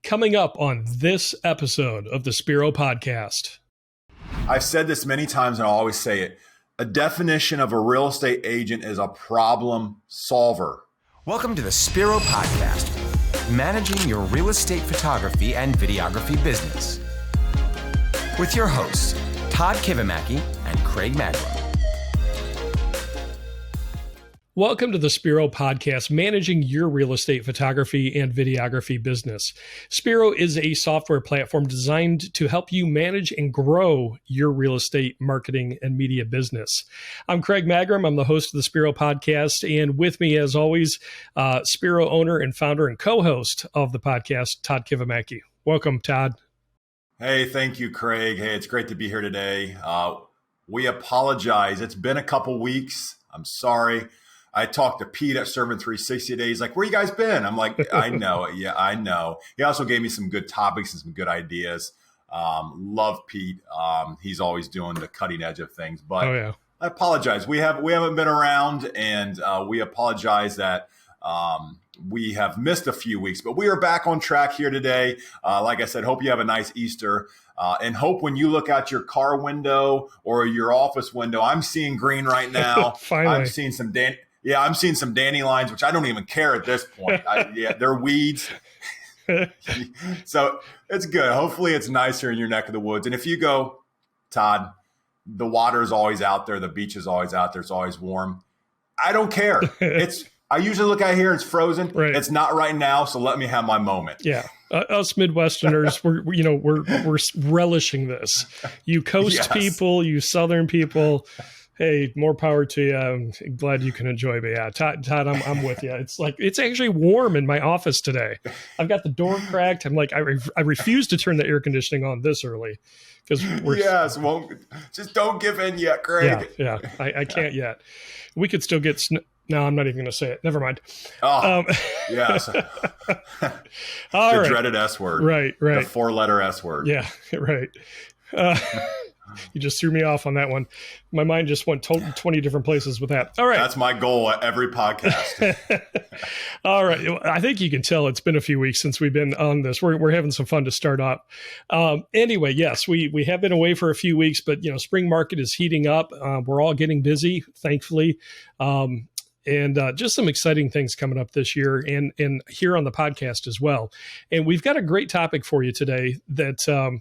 Coming up on this episode of the Spiro Podcast. I've said this many times and I'll always say it. A definition of a real estate agent is a problem solver. Welcome to the Spiro Podcast, managing your real estate photography and videography business. With your hosts, Todd Kivimaki and Craig Magrum. Welcome to the Spiro Podcast, managing your real estate photography and videography business. Spiro is a software platform designed to help you manage and grow your real estate marketing and media business. I'm Craig Magrum. I'm the host of the Spiro Podcast, and with me, as always, Spiro owner and founder and co-host of the podcast, Todd Kivimaki. Welcome, Todd. Hey, thank you, Craig. Hey, it's great to be here today. We apologize. It's been a couple weeks. I'm sorry. I talked to Pete at Servant 360 today. He's like, where you guys been? I'm like, I know. Yeah, I know. He also gave me some good topics and some good ideas. Love Pete. He's always doing the cutting edge of things. But I apologize. We haven't been around, and we apologize that we have missed a few weeks. But we are back on track here today. Like I said, hope you have a nice Easter. And hope when you look out your car window or your office window, I'm seeing green right now. Finally. I'm seeing some I'm seeing some dandelions, which I don't even care at this point. They're weeds. So it's good. Hopefully it's nicer in your neck of the woods. And if you go, Todd, the water is always out there. The beach is always out there. It's always warm. I don't care. I usually look out here, it's frozen. Right. It's not right now. So let me have my moment. Yeah. Us Midwesterners, we're relishing this. You coast people, you Southern people. Hey, more power to you. I'm glad you can enjoy. But yeah, Todd, I'm with you. It's actually warm in my office today. I've got the door cracked. I'm like, I refuse to turn the air conditioning on this early because just don't give in yet, Craig. Yeah, I can't yet. We could still get No, I'm not even going to say it. Never mind. Yes. The dreaded S word. Right. The 4-letter S word. Yeah, right. You just threw me off on that one. My mind just went 20 different places with that. All right. That's my goal at every podcast. All right. I think you can tell it's been a few weeks since we've been on this. We're having some fun to start up. Anyway, yes, we have been away for a few weeks, but spring market is heating up. We're all getting busy, thankfully. And just some exciting things coming up this year and here on the podcast as well. And we've got a great topic for you today that,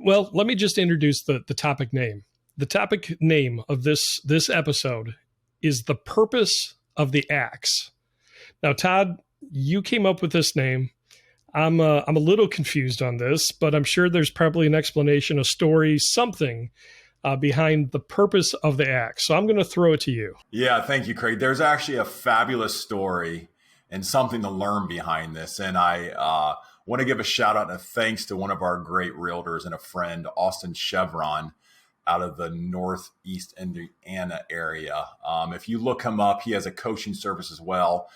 let me just introduce the topic name. The topic name of this episode is The Purpose of the Axe. Now, Todd, you came up with this name. I'm a little confused on this, but I'm sure there's probably an explanation, a story, something behind the purpose of the axe. So I'm going to throw it to you. Yeah, thank you, Craig. There's actually a fabulous story and something to learn behind this. And I want to give a shout out and a thanks to one of our great realtors and a friend, Austin Chevron, out of the Northeast Indiana area. If you look him up, he has a coaching service as well.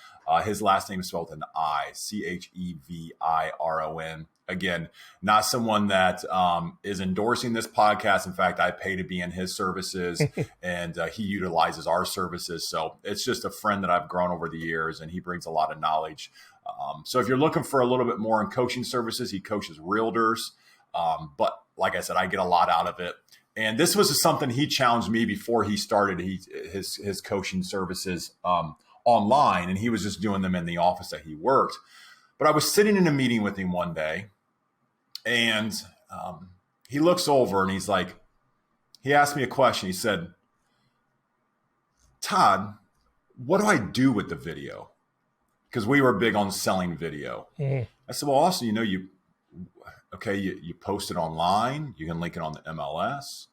His last name is spelled with an I, Cheviron. Again, not someone that is endorsing this podcast. In fact, I pay to be in his services and he utilizes our services. So it's just a friend that I've grown over the years and he brings a lot of knowledge. So if you're looking for a little bit more in coaching services, he coaches realtors. But like I said, I get a lot out of it. And this was something he challenged me before he started his coaching services online. And he was just doing them in the office that he worked. But I was sitting in a meeting with him one day and he looks over and he asked me a question. He said, Todd, what do I do with the video? Because we were big on selling video. Mm-hmm. I said, well, also, you post it online. You can link it on the MLS.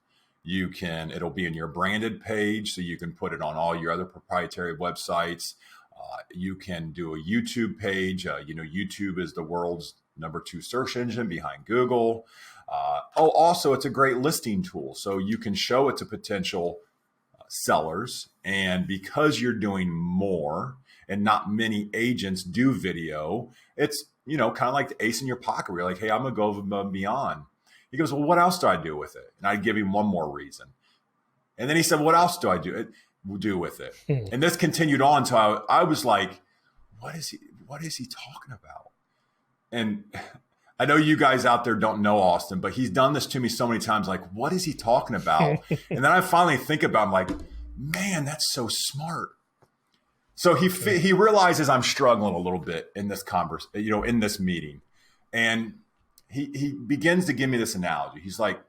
It'll be in your branded page. So you can put it on all your other proprietary websites. You can do a YouTube page. YouTube is the world's #2 search engine behind Google. Also, it's a great listing tool. So you can show it to potential sellers. And because you're doing more and not many agents do video, it's, kind of like the ace in your pocket where you're like, hey, I'm going to go above and beyond. He goes, well, what else do I do with it? And I'd give him one more reason. And then he said, what else do I do with it? And this continued on until I was like, what is he talking about? and I know you guys out there don't know Austin, but he's done this to me so many times. Like, what is he talking about? And then I finally think about, I'm like, man, that's so smart. So he realizes I'm struggling a little bit in this in this meeting. And he begins to give me this analogy. He's like,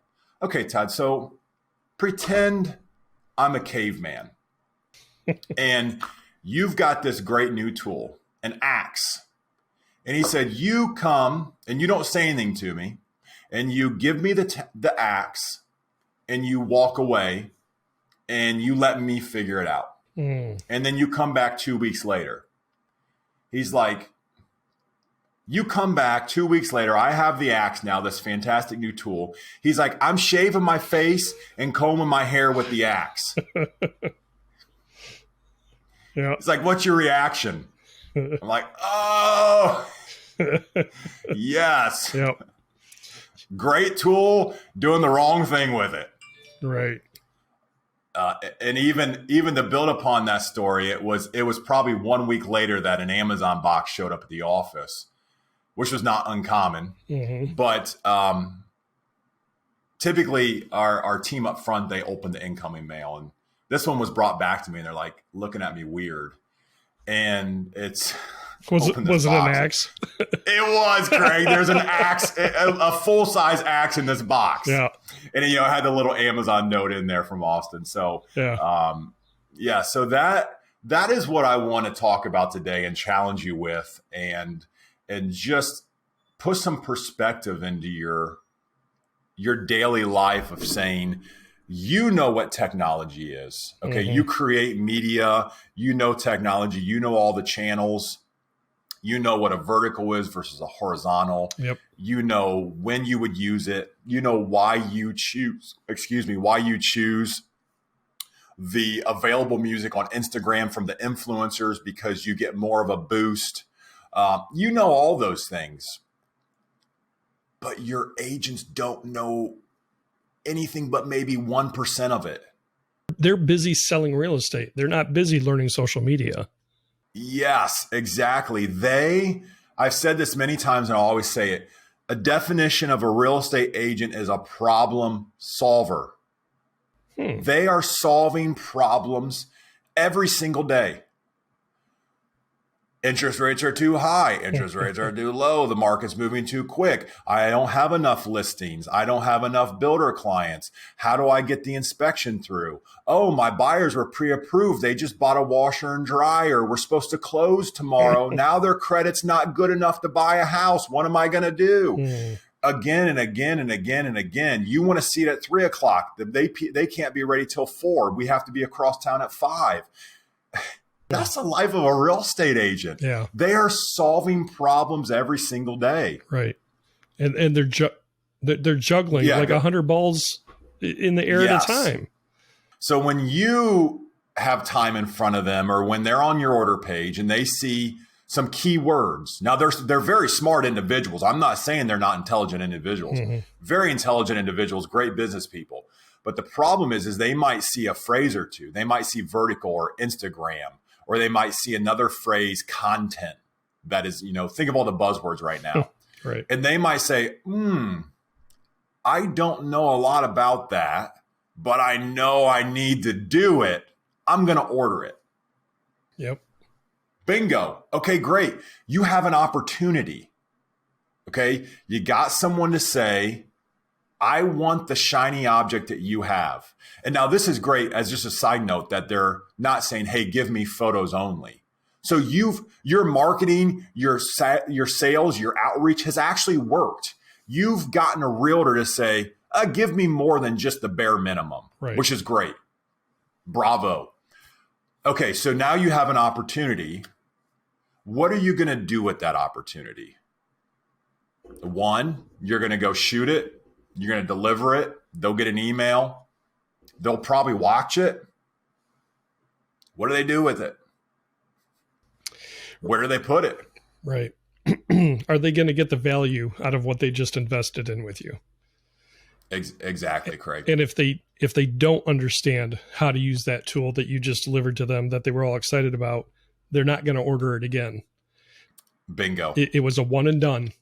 okay, Todd, so pretend I'm a caveman and you've got this great new tool, an axe. And he said, you come and you don't say anything to me and you give me the axe and you walk away and you let me figure it out. And then you come back 2 weeks later. He's like, you come back 2 weeks later. I have the axe now, this fantastic new tool. He's like, I'm shaving my face and combing my hair with the axe. Yeah. It's like, what's your reaction? I'm like, oh, yes. Yep. Great tool, doing the wrong thing with it. Right. And even to build upon that story, it was probably 1 week later that an Amazon box showed up at the office, which was not uncommon. Mm-hmm. But typically our team up front, they open the incoming mail, and this one was brought back to me, and they're like looking at me weird. And it's was it an axe? It was, Craig. There's an axe, a full size axe in this box. Yeah, and it had the little Amazon note in there from Austin. So yeah, so that is what I want to talk about today and challenge you with, and just put some perspective into your daily life of saying, you know what technology is. Okay. Mm-hmm. You create media, you know technology, you know all the channels, you know what a vertical is versus a horizontal. Yep. You know when you would use it, you know why you choose the available music on Instagram from the influencers because you get more of a boost. You know all those things, but your agents don't know anything but maybe 1% of it. They're busy selling real estate. They're not busy learning social media. Yes, exactly. I've said this many times and I'll always say it. A definition of a real estate agent is a problem solver. They are solving problems every single day. Interest rates are too high. Interest rates are too low. The market's moving too quick. I don't have enough listings. I don't have enough builder clients. How do I get the inspection through? Oh, my buyers were pre-approved. They just bought a washer and dryer. We're supposed to close tomorrow. Now their credit's not good enough to buy a house. What am I going to do? Again and again and again and again. You want to see it at 3 o'clock. They can't be ready till 4. We have to be across town at 5. That's the life of a real estate agent. Yeah. They are solving problems every single day. Right. And they're juggling like 100 balls in the air at a time. So when you have time in front of them, or when they're on your order page and they see some keywords, now they're very smart individuals. I'm not saying they're not intelligent individuals. Mm-hmm. Very intelligent individuals, great business people. But the problem is they might see a phrase or two. They might see vertical or Instagram, or they might see another phrase, content, that is, think of all the buzzwords right now. Right. And they might say, I don't know a lot about that, but I know I need to do it. I'm going to order it. Yep. Bingo. Okay, great. You have an opportunity. Okay. You got someone to say, I want the shiny object that you have. And now this is great as just a side note that they're not saying, hey, give me photos only. So your marketing, your sales, your outreach has actually worked. You've gotten a realtor to say, give me more than just the bare minimum, right, which is great. Bravo. Okay, so now you have an opportunity. What are you going to do with that opportunity? One, you're going to go shoot it. You're going to deliver it. They'll get an email. They'll probably watch it. What do they do with it? Where do they put it? Right. Are they going to get the value out of what they just invested in with you? Exactly, Craig. And if they don't understand how to use that tool that you just delivered to them that they were all excited about, they're not going to order it again. Bingo. It was a one and done.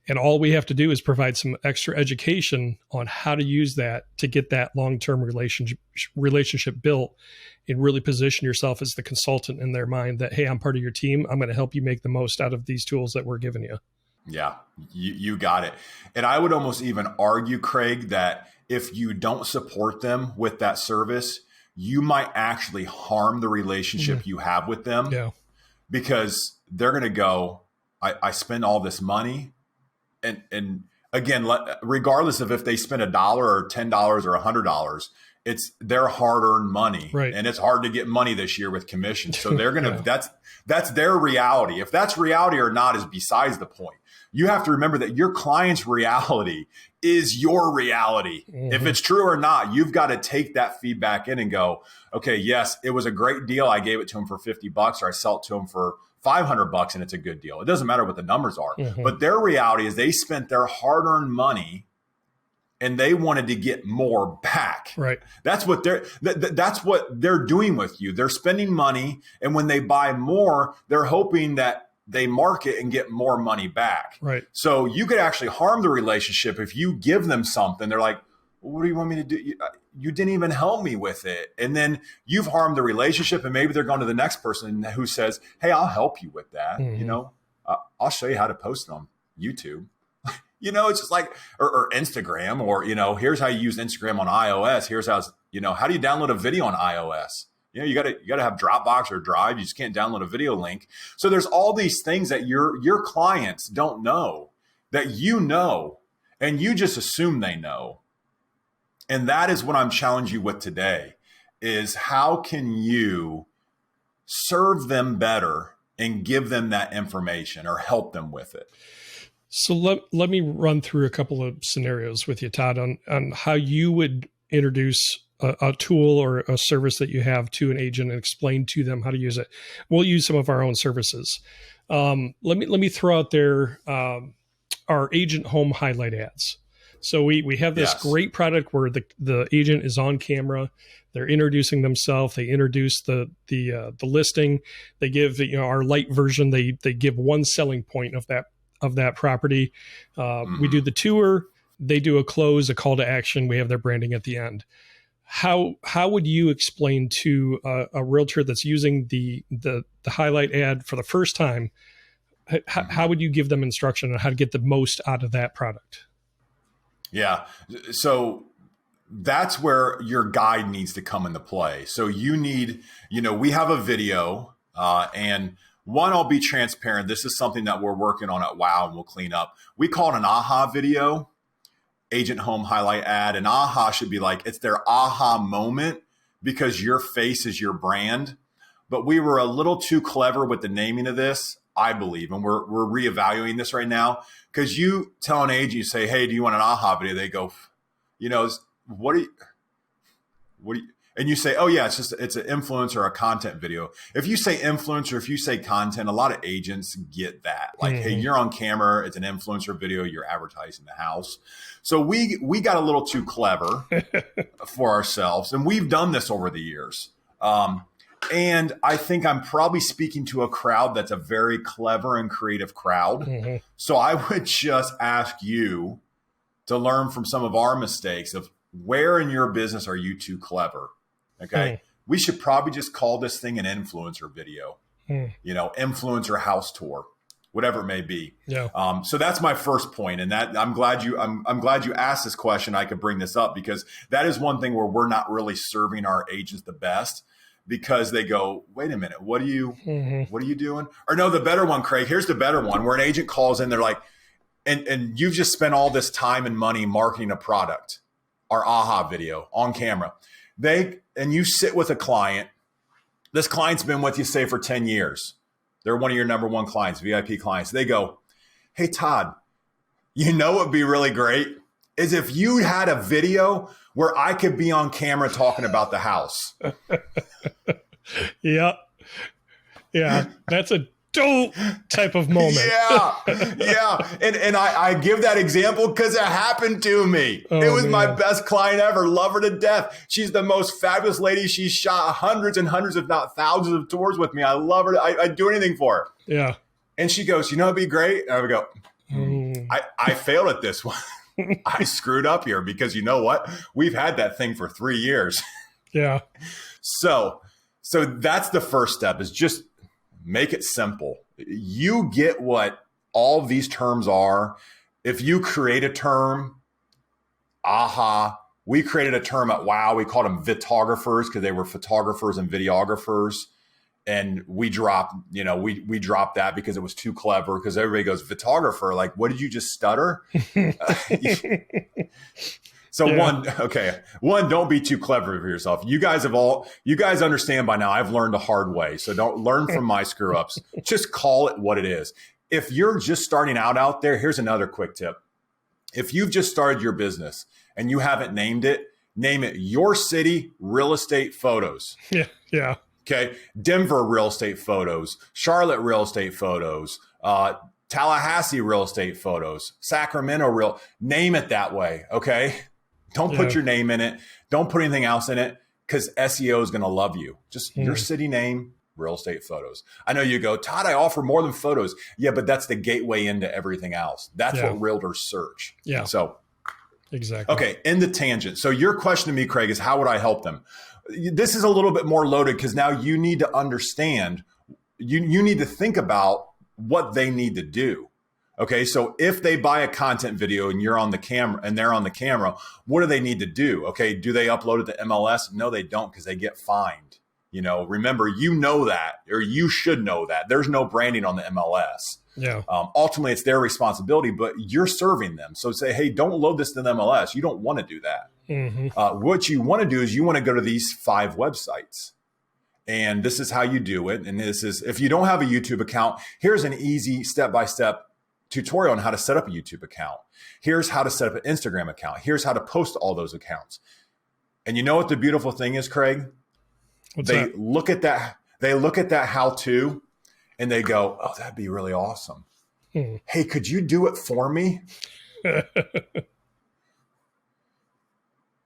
And all we have to do is provide some extra education on how to use that to get that long-term relationship built and really position yourself as the consultant in their mind that, hey, I'm part of your team. I'm going to help you make the most out of these tools that we're giving you. Yeah, you got it. And I would almost even argue, Craig, that if you don't support them with that service, you might actually harm the relationship you have with them. Yeah. Because they're going to go, I spend all this money. And again, regardless of if they spend $1 or $10 or $100, it's their hard-earned money. Right. And it's hard to get money this year with commissions. So they're going to, that's their reality. If that's reality or not is besides the point. You have to remember that your client's reality is your reality. If it's true or not, you've got to take that feedback in and go, okay, yes, it was a great deal. I gave it to him for $50 or I sell it to him for $500 and it's a good deal. It doesn't matter what the numbers are, but their reality is they spent their hard-earned money and they wanted to get more back. Right. That's what they're doing with you. They're spending money, and when they buy more, they're hoping that they market and get more money back. Right. So you could actually harm the relationship if you give them something. They're like, well, what do you want me to do? You didn't even help me with it. And then you've harmed the relationship, and maybe they're going to the next person who says, hey, I'll help you with that. I'll show you how to post it on YouTube. It's just like, or Instagram, or, here's how you use Instagram on iOS. Here's how do you download a video on iOS? You got to have Dropbox or Drive. You just can't download a video link. So there's all these things that your clients don't know that and you just assume they know. And that is what I'm challenging you with today is how can you serve them better and give them that information or help them with it? So let me run through a couple of scenarios with you, Todd, on how you would introduce a tool or a service that you have to an agent and explain to them how to use it. We'll use some of our own services. Let me throw out there our agent home highlight ads. So we have this great product where the agent is on camera. They're introducing themselves. They introduce the listing. They give our light version. They give one selling point of that property. We do the tour. They do a close, a call to action. We have their branding at the end. How would you explain to a realtor that's using the highlight ad for the first time? How would you give them instruction on how to get the most out of that product? Yeah. So that's where your guide needs to come into play. So you need, we have a video and one, I'll be transparent. This is something that we're working on at WOW and we'll clean up. We call it an aha video, agent home highlight ad. And aha should be like, it's their aha moment because your face is your brand. But we were a little too clever with the naming of this, I believe. And we're reevaluating this right now. Because you tell an agent, you say, hey, do you want an aha video? They go, what do you, and you say, oh yeah, it's an influencer or a content video. If you say influencer, if you say content, a lot of agents get that. Like, hey, you're on camera, it's an influencer video, you're advertising the house. So we got a little too clever for ourselves. And we've done this over the years. And I think I'm probably speaking to a crowd that's a very clever and creative crowd. So I would just ask you to learn from some of our mistakes of where in your business are you too clever? Okay. We should probably just call this thing an influencer video, influencer house tour, whatever it may be. Yeah. So that's my first point. And that I'm glad you asked this question. I could bring this up because that is one thing where we're not really serving our agents the best because they go, wait a minute, what are you doing? Or no, the better one, Craig, here's the better one where an agent calls in, they're like, and you've just spent all this time and money marketing a product, our aha video on camera. And you sit with a client. This client's been with you, say, for 10 years. They're one of your number one clients, VIP clients. They go, hey, Todd, what would be really great is if you had a video where I could be on camera talking about the house. Yeah. That's a dope type of moment. Yeah. And I give that example because it happened to me. It was my best client ever. Love her to death. She's the most fabulous lady. She's shot hundreds and hundreds, if not thousands of tours with me. I love her. I'd do anything for her. Yeah. And she goes, it'd be great. And I would go, I failed at this one. I screwed up here because you know what? We've had that thing for 3 years. Yeah. So that's the first step, is just make it simple. You get what all these terms are. If you create a term, we created a term at WOW. We called them videographers because they were photographers and videographers. And we dropped that because it was too clever, because everybody goes, videographer, like, what did you just stutter? So one, don't be too clever for yourself. You guys understand by now, I've learned the hard way. So don't learn from my screw ups. Just call it what it is. If you're just starting out there, here's another quick tip. If you've just started your business and you haven't named it, name it Your City Real Estate Photos. Yeah. Yeah. Okay. Denver Real Estate Photos, Charlotte Real Estate Photos, Tallahassee Real Estate Photos, Sacramento name it that way. Okay. Don't put your name in it. Don't put anything else in it, because SEO is going to love you. Just your city name, real estate photos. I know you go, Todd, I offer more than photos. Yeah, but that's the gateway into everything else. That's what realtors search. Yeah. So exactly. Okay. In the tangent. So your question to me, Craig, is how would I help them? This is a little bit more loaded, because now you need to understand, you need to think about what they need to do. Okay. So if they buy a content video and you're on the camera and they're on the camera, what do they need to do? Okay. Do they upload it to MLS? No, they don't, because they get fined. Remember, that, or you should know that there's no branding on the MLS. Yeah. Ultimately, it's their responsibility, but you're serving them. So say, hey, don't load this to the MLS. You don't want to do that. Mm-hmm. What you want to do is you want to go to these 5 websites. And this is how you do it. And this is, if you don't have a YouTube account, here's an easy step-by-step tutorial on how to set up a YouTube account. Here's how to set up an Instagram account. Here's how to post all those accounts. And you know what the beautiful thing is, Craig? They look at that how-to and they go, oh, that'd be really awesome. Hey, could you do it for me?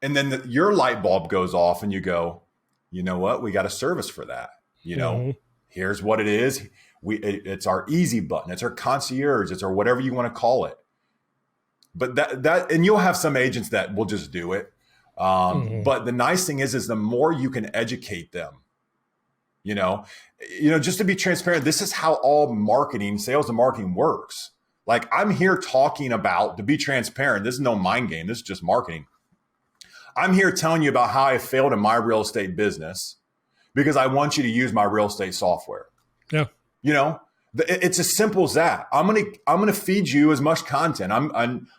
And then your light bulb goes off and you go, you know what? We got a service for that. Here's what it is. It's our easy button. It's our concierge. It's our whatever you want to call it. But that, and you'll have some agents that will just do it. But the nice thing is the more you can educate them, just to be transparent, this is how all sales and marketing works. Like, I'm here talking about, to be transparent, this is no mind game. This is just marketing. I'm here telling you about how I failed in my real estate business because I want you to use my real estate software. Yeah. It's as simple as that. I'm going to feed you as much content.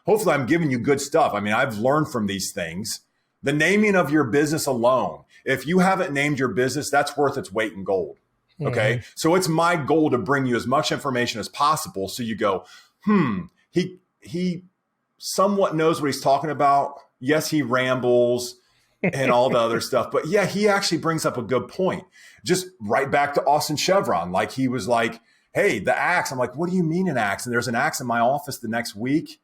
Hopefully I'm giving you good stuff. I mean, I've learned from these things. The naming of your business alone, if you haven't named your business, that's worth its weight in gold. Okay. Mm-hmm. So it's my goal to bring you as much information as possible. So you go, he somewhat knows what he's talking about. Yes, he rambles and all the other stuff, but yeah, he actually brings up a good point. Just right back to Austin Chevron. Like, he was like, hey, the axe. I'm like, what do you mean an axe? And there's an axe in my office the next week.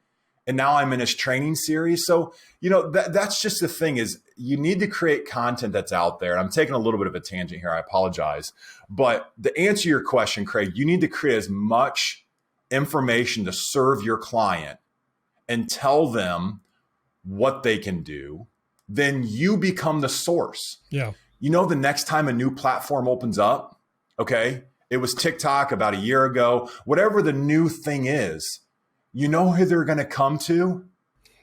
And now I'm in his training series. So, that's just the thing, is you need to create content that's out there. And I'm taking a little bit of a tangent here. I apologize. But to answer your question, Craig, you need to create as much information to serve your client and tell them what they can do. Then you become the source. Yeah. The next time a new platform opens up, okay, it was TikTok about a year ago, whatever the new thing is, who they're going to come to?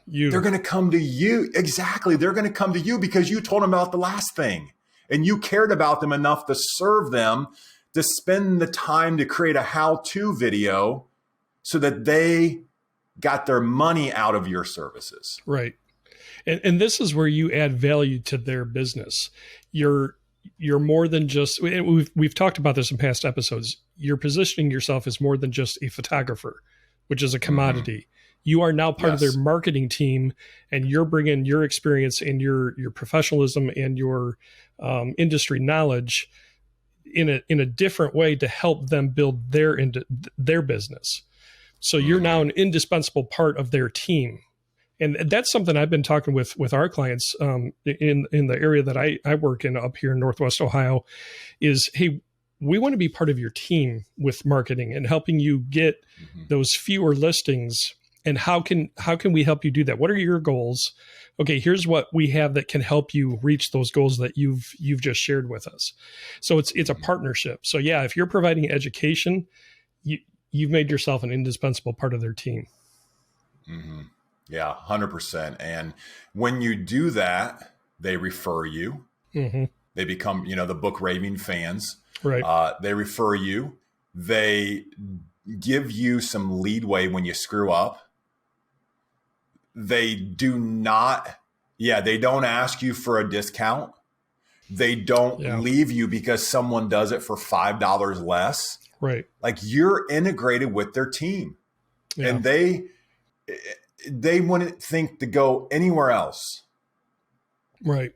You. They're going to come to you. Exactly. They're going to come to you because you told them about the last thing and you cared about them enough to serve them, to spend the time to create a how-to video so that they got their money out of your services. Right. And this is where you add value to their business. You're more than just, we've talked about this in past episodes. You're positioning yourself as more than just a photographer, which is a commodity. Mm-hmm. You are now part of their marketing team, and you're bringing your experience and your professionalism and your industry knowledge in a different way to help them build their business. So you're now an indispensable part of their team. And that's something I've been talking with our clients in the area that I work in up here in Northwest Ohio is, hey, we want to be part of your team with marketing and helping you get those fewer listings And how can we help you do that? What are your goals? Okay, here's what we have that can help you reach those goals that you've just shared with us. So it's a partnership. So yeah, if you're providing education, you've made yourself an indispensable part of their team. Mm-hmm. Yeah, 100%. And when you do that, they refer you. Mm-hmm. They become, the book raving fans. Right. They refer you. They give you some leadway when you screw up. They don't ask you for a discount. They don't leave you because someone does it for $5 less. Right. Like, you're integrated with their team, and they wouldn't think to go anywhere else. Right.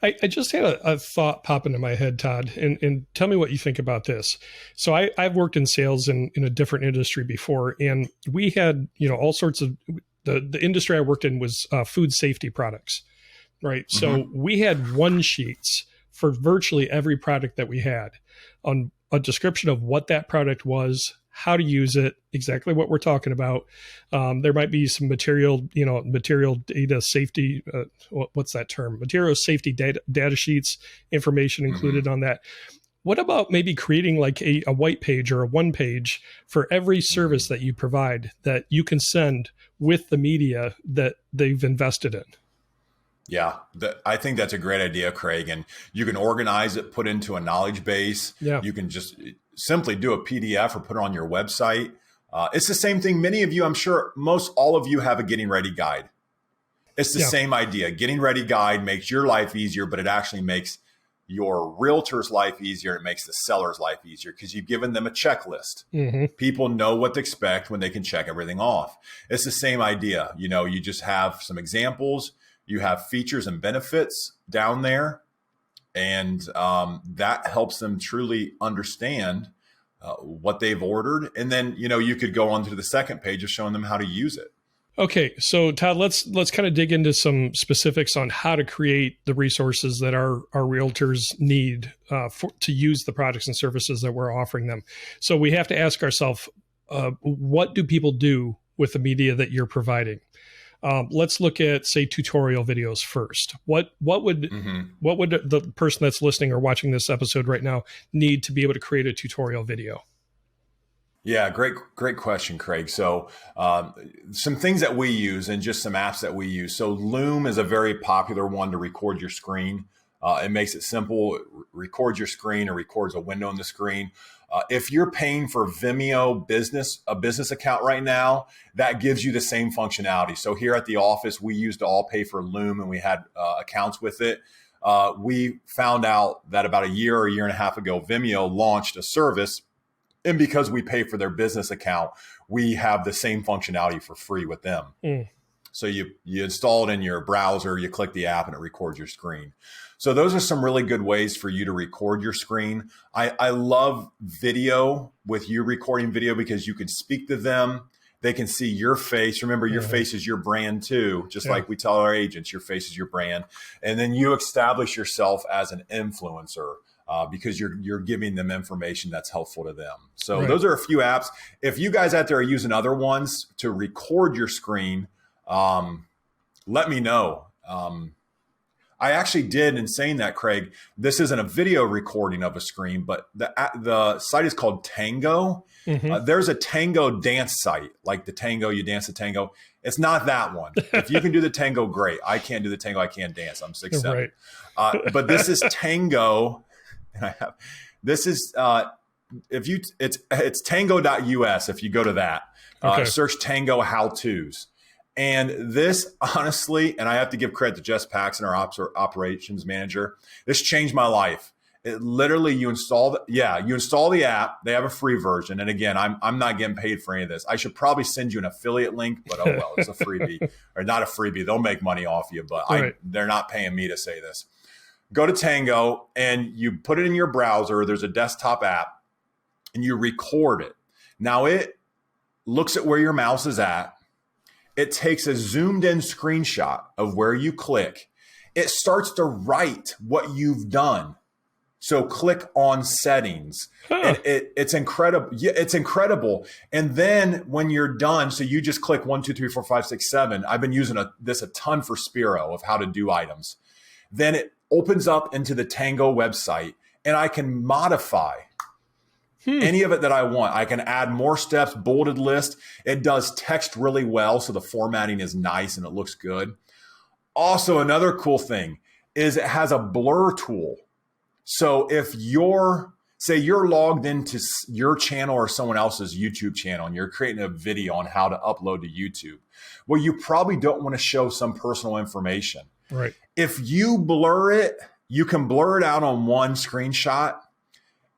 I just had a thought pop into my head, Todd, and tell me what you think about this. So I've worked in sales in a different industry before, and we had, all sorts of, the industry I worked in was food safety products, right? Mm-hmm. So we had one sheets for virtually every product that we had on a description of what that product was, how to use it, exactly what we're talking about. There might be some material data safety. What's that term? Material safety data sheets, information included on that. What about maybe creating like a white page or a one page for every service that you provide that you can send with the media that they've invested in? Yeah, I think that's a great idea, Craig. And you can organize it, put into a knowledge base. Yeah. You can just simply do a PDF or put it on your website. It's the same thing. Many of you, I'm sure most all of you have a getting ready guide. It's the same idea. Getting ready guide makes your life easier, but it actually makes your realtor's life easier. It makes the seller's life easier because you've given them a checklist. Mm-hmm. People know what to expect when they can check everything off. It's the same idea. You just have some examples. You have features and benefits down there, and that helps them truly understand what they've ordered. And then, you could go on to the second page of showing them how to use it. Okay. So Todd, let's kind of dig into some specifics on how to create the resources that our realtors need to use the products and services that we're offering them. So we have to ask ourselves, what do people do with the media that you're providing? Let's look at, say, tutorial videos first. What would the person that's listening or watching this episode right now need to be able to create a tutorial video? Yeah, great question, Craig. So some things that we use and just some apps that we use. So Loom is a very popular one to record your screen. It makes it simple. It records your screen or records a window on the screen. If you're paying for Vimeo a business account right now, that gives you the same functionality. So here at the office, we used to all pay for Loom and we had accounts with it. We found out that about a year and a half ago, Vimeo launched a service. And because we pay for their business account, we have the same functionality for free with them. Mm. So you install it in your browser, you click the app and it records your screen. So those are some really good ways for you to record your screen. I love video with you recording video because you can speak to them. They can see your face. Remember, your face is your brand too. Just like we tell our agents, your face is your brand. And then you establish yourself as an influencer. Because you're giving them information that's helpful to them. So those are a few apps. If you guys out there are using other ones to record your screen, let me know. I actually did, in saying that, Craig, this isn't a video recording of a screen, but the site is called Tango. Mm-hmm. There's a tango dance site, like the tango, you dance the tango. It's not that one. If you can do the tango, great. I can't do the tango. I can't dance. I'm 6'7". Right. But this is Tango. It's tango.us. If you go to that, search Tango how-tos. And this, honestly, and I have to give credit to Jess Paxson, our operations manager, this changed my life. It literally, you install the app. They have a free version. And again, I'm not getting paid for any of this. I should probably send you an affiliate link, but oh well, it's a freebie. Or not a freebie. They'll make money off you, but they're not paying me to say this. Go to Tango and you put it in your browser. There's a desktop app and you record it. Now it looks at where your mouse is at. It takes a zoomed in screenshot of where you click. It starts to write what you've done. So click on settings. And it's incredible. Yeah, it's incredible. And then when you're done, so you just click 1, 2, 3, 4, 5, 6, 7. I've been using this a ton for Spiro of how to do items. Then it opens up into the Tango website, and I can modify any of it that I want. I can add more steps, bulleted list. It does text really well, so the formatting is nice and it looks good. Also, another cool thing is it has a blur tool. So if you're logged into your channel or someone else's YouTube channel and you're creating a video on how to upload to YouTube, well, you probably don't want to show some personal information. Right. If you blur it, you can blur it out on one screenshot.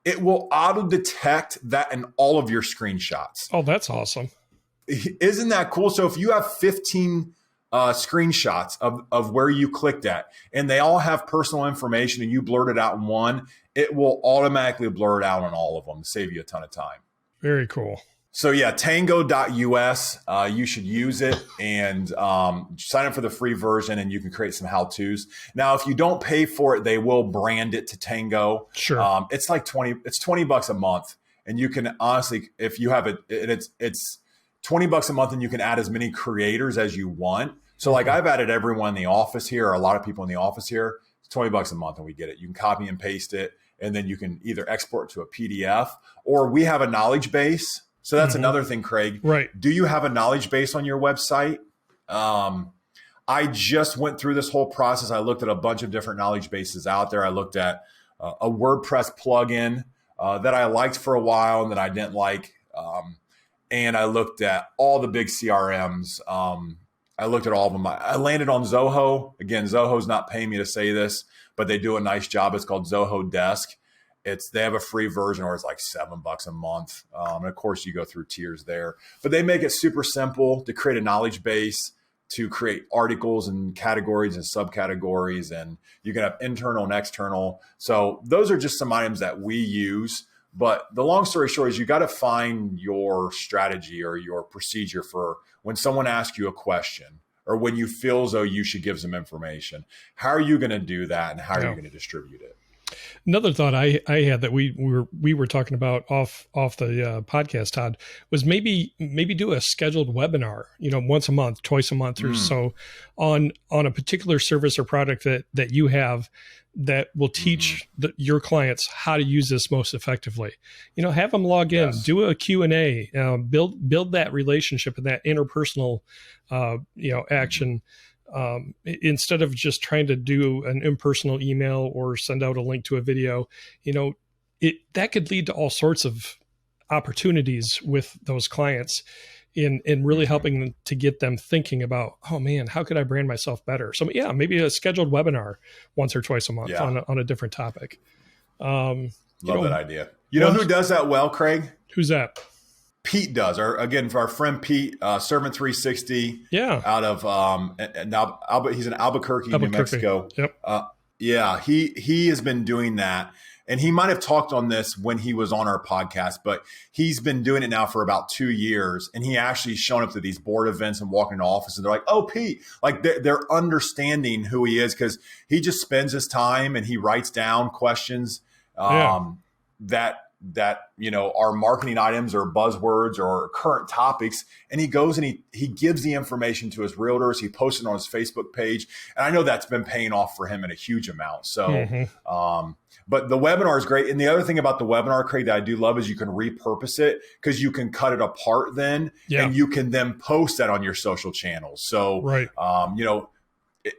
It will auto detect that in all of your screenshots. Oh, that's awesome. Isn't that cool? So if you have 15 screenshots of where you clicked at, and they all have personal information and you blurred it out in one, it will automatically blur it out on all of them to save you a ton of time. Very cool. So yeah, tango.us, you should use it and sign up for the free version and you can create some how-tos. Now, if you don't pay for it, they will brand it to Tango. Sure. It's like $20 a month. And you can honestly, if you have it, it's $20 a month and you can add as many creators as you want. So like I've added everyone in the office here, or a lot of people in the office here. It's $20 a month and we get it. You can copy and paste it, and then you can either export to a PDF, or we have a knowledge base. So that's another thing, Craig. Right. Do you have a knowledge base on your website? I just went through this whole process. I looked at a bunch of different knowledge bases out there. I looked at a WordPress plugin that I liked for a while and that I didn't like. And I looked at all the big CRMs. I looked at all of them. I landed on Zoho. Again, Zoho's not paying me to say this, but they do a nice job. It's called Zoho Desk. They have a free version, or it's like $7 a month. And of course, you go through tiers there. But they make it super simple to create a knowledge base, to create articles and categories and subcategories, and you can have internal and external. So those are just some items that we use. But the long story short is you got to find your strategy or your procedure for when someone asks you a question or when you feel as though you should give some information. How are you going to do that, and how are you going to distribute it? Another thought I had that we were talking about off the podcast, Todd, was maybe do a scheduled webinar, once a month, twice a month or so on a particular service or product that you have that will teach your clients how to use this most effectively. Have them log in, do a Q&A, build that relationship and that interpersonal, action. Instead of just trying to do an impersonal email or send out a link to a video, that could lead to all sorts of opportunities with those clients in really helping them to get them thinking about, oh man, how could I brand myself better? So yeah, maybe a scheduled webinar once or twice a month on a different topic. Love that idea. Who does that well, Craig? Who's that? Pete does. For our friend Pete, Servant 360. Yeah. Out of he's in Albuquerque, New Mexico. Yep. He has been doing that, and he might have talked on this when he was on our podcast, but he's been doing it now for about 2 years, and he actually shown up to these board events and walking into office, and they're like, "Oh, Pete!" Like they're understanding who he is because he just spends his time and he writes down questions that are marketing items or buzzwords or current topics, and he goes and he gives the information to his realtors. He posts it on his Facebook page, and I know that's been paying off for him in a huge amount. So but the webinar is great. And the other thing about the webinar, Craig, that I do love is you can repurpose it because you can cut it apart then and you can then post that on your social channels. So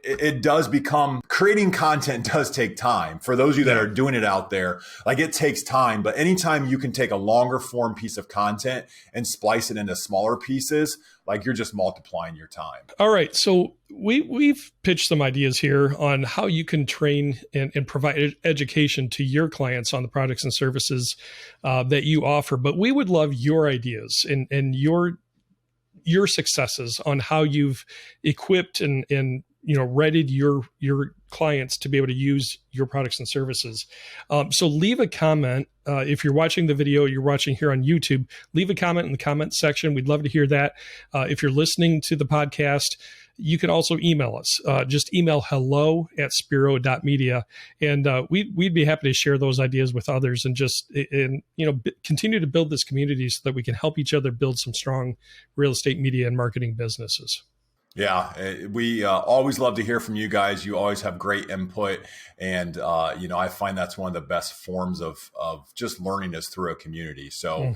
it does become, creating content does take time. For those of you that are doing it out there, like it takes time, but anytime you can take a longer form piece of content and splice it into smaller pieces, like you're just multiplying your time. All right. So we've pitched some ideas here on how you can train and provide education to your clients on the products and services that you offer. But we would love your ideas and your successes on how you've equipped and readied your clients to be able to use your products and services. So leave a comment. If you're watching the video, you're watching here on YouTube, leave a comment in the comment section. We'd love to hear that. If you're listening to the podcast, you can also email us. Just email hello@spiro.media, and we'd be happy to share those ideas with others and just continue to build this community so that we can help each other build some strong real estate media and marketing businesses. Yeah, we always love to hear from you guys. You always have great input. And, I find that's one of the best forms of just learning is through a community. So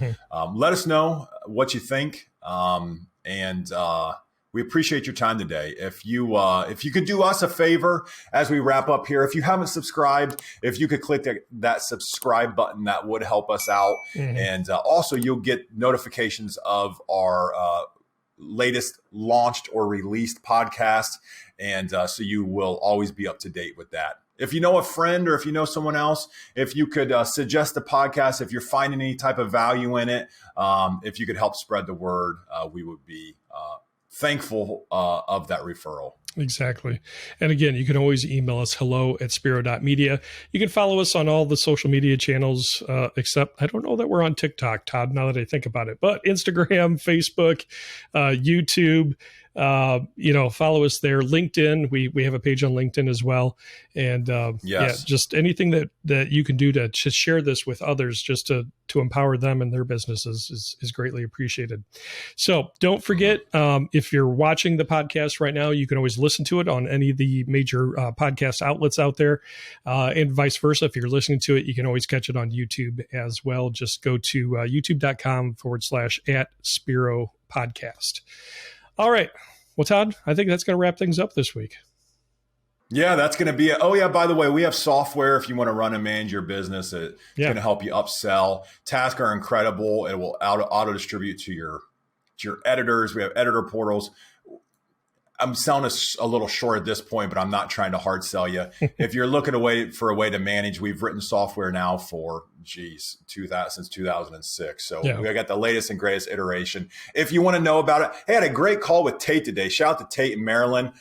let us know what you think. We appreciate your time today. If you could do us a favor as we wrap up here, if you haven't subscribed, if you could click that subscribe button, that would help us out. And also you'll get notifications of our latest launched or released podcast. And so you will always be up to date with that. If you know a friend or if you know someone else, if you could suggest the podcast, if you're finding any type of value in it, if you could help spread the word, we would be thankful of that referral. Exactly. And again, you can always email us hello@spiro.media. You can follow us on all the social media channels, except I don't know that we're on TikTok, Todd, now that I think about it, but Instagram, Facebook, YouTube, follow us there. LinkedIn, we have a page on LinkedIn as well. And just anything that you can do to share this with others, just to empower them and their businesses is greatly appreciated. So don't forget, if you're watching the podcast right now, you can always listen to it on any of the major podcast outlets out there, and vice versa. If you're listening to it, you can always catch it on YouTube as well. Just go to youtube.com/@Spiro Podcast. All right. Well, Todd, I think that's going to wrap things up this week. Yeah, that's going to be it. Oh, yeah, by the way, we have software if you want to run and manage your business. It's going to help you upsell. Tasks are incredible. It will auto-distribute to your editors. We have editor portals. I'm selling us a little short at this point, but I'm not trying to hard sell you. If you're looking for a way to manage, we've written software now for, since 2006. So we got the latest and greatest iteration. If you want to know about it, I had a great call with Tate today. Shout out to Tate in Maryland.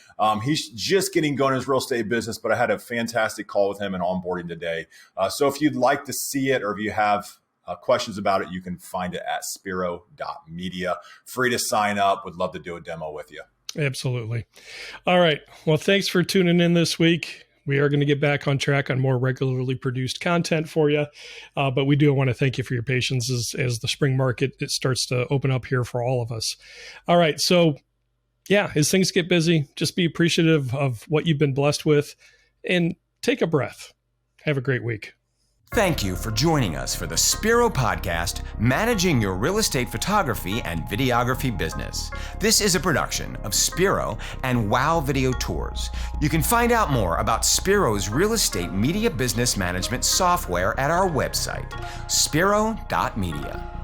He's just getting going in his real estate business, but I had a fantastic call with him and onboarding today. So if you'd like to see it, or if you have questions about it, you can find it at spiro.media. Free to sign up. Would love to do a demo with you. Absolutely. All right. Well, thanks for tuning in this week. We are going to get back on track on more regularly produced content for you. But we do want to thank you for your patience as the spring market starts to open up here for all of us. All right. So as things get busy, just be appreciative of what you've been blessed with and take a breath. Have a great week. Thank you for joining us for the Spiro Podcast, Managing Your Real Estate Photography and Videography Business. This is a production of Spiro and Wow Video Tours. You can find out more about Spiro's real estate media business management software at our website, spiro.media.